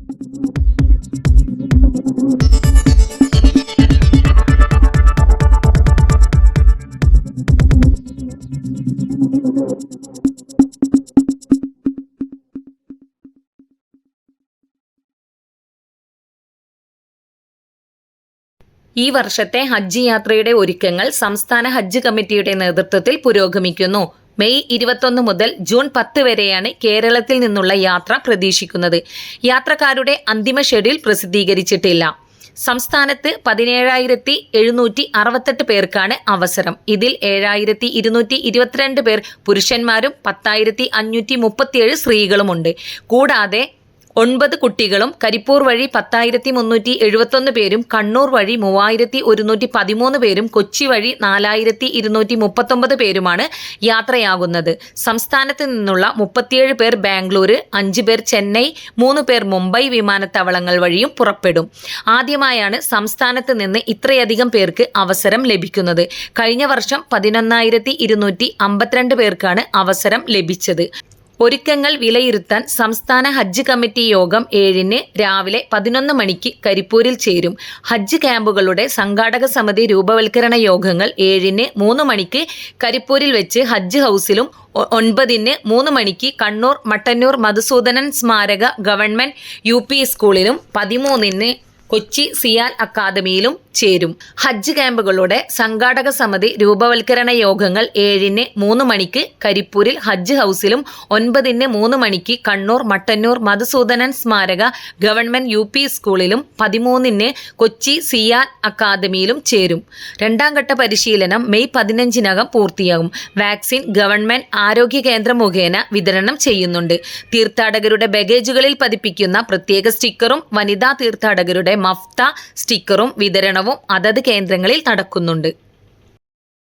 ഈ വർഷത്തെ ഹജ്ജ് യാത്രയുടെ ഒരുക്കങ്ങൾ സംസ്ഥാന ഹജ്ജ് കമ്മിറ്റിയുടെ നേതൃത്വത്തിൽ പുരോഗമിക്കുന്നു. മെയ് 21 മുതൽ ജൂൺ 10 വരെയാണ് കേരളത്തിൽ നിന്നുള്ള യാത്ര പ്രതീക്ഷിക്കുന്നത്. യാത്രക്കാരുടെ അന്തിമ ഷെഡ്യൂൾ പ്രസിദ്ധീകരിച്ചിട്ടില്ല. സംസ്ഥാനത്ത് 17,768 പേർക്കാണ് അവസരം. ഇതിൽ 7,222 പേർ പുരുഷന്മാരും 10,537 സ്ത്രീകളുമുണ്ട്. കൂടാതെ 9 കുട്ടികളും കരിപ്പൂർ വഴി 10,371 പേരും കണ്ണൂർ വഴി 3,113 പേരും കൊച്ചി വഴി 4,239 പേരുമാണ് യാത്രയാകുന്നത്. സംസ്ഥാനത്ത് നിന്നുള്ള 37 പേർ ബാംഗ്ലൂർ, 5 പേർ ചെന്നൈ, 3 പേർ മുംബൈ വിമാനത്താവളങ്ങൾ വഴിയും പുറപ്പെടും. ആദ്യമായാണ് സംസ്ഥാനത്ത് നിന്ന് ഇത്രയധികം പേർക്ക് അവസരം ലഭിക്കുന്നത്. കഴിഞ്ഞ വർഷം 11,252 പേർക്കാണ് അവസരം ലഭിച്ചത്. ഒരുക്കങ്ങൾ വിലയിരുത്താൻ സംസ്ഥാന ഹജ്ജ് കമ്മിറ്റി യോഗം 7-ന് രാവിലെ 11 മണിക്ക് കരിപ്പൂരിൽ ചേരും. ഹജ്ജ് ക്യാമ്പുകളുടെ സംഘാടക സമിതി രൂപവൽക്കരണ യോഗങ്ങൾ 7-ന് 3 മണിക്ക് കരിപ്പൂരിൽ വെച്ച് ഹജ്ജ് ഹൗസിലും 9-ന് 3 മണിക്ക് കണ്ണൂർ മട്ടന്നൂർ മധുസൂദനൻ സ്മാരക ഗവൺമെന്റ് UP സ്കൂളിലും 13-ന് കൊച്ചി സിയാൽ അക്കാദമിയിലും ചേരും. ഹജ്ജ് ക്യാമ്പുകളുടെ സംഘാടക സമിതി രൂപവൽക്കരണ യോഗങ്ങൾ 7-ന് 3 മണിക്ക് കരിപ്പൂരിൽ ഹജ്ജ് ഹൗസിലും 9-ന് 3 മണിക്ക് കണ്ണൂർ മട്ടന്നൂർ മധുസൂദനൻ സ്മാരക ഗവൺമെന്റ് UP സ്കൂളിലും 13-ന് കൊച്ചി സിയാൽ അക്കാദമിയിലും ചേരും. രണ്ടാം ഘട്ട പരിശീലനം മെയ് 15-നകം പൂർത്തിയാകും. വാക്സിൻ ഗവൺമെന്റ് ആരോഗ്യ കേന്ദ്രം മുഖേന വിതരണം ചെയ്യുന്നുണ്ട്. തീർത്ഥാടകരുടെ ബാഗേജുകളിൽ പതിപ്പിക്കുന്ന പ്രത്യേക സ്റ്റിക്കറും വനിതാ തീർത്ഥാടകരുടെ മഫ്ത സ്റ്റിക്കറും വിതരണവും അതത് കേന്ദ്രങ്ങളിൽ നടക്കുന്നുണ്ട്.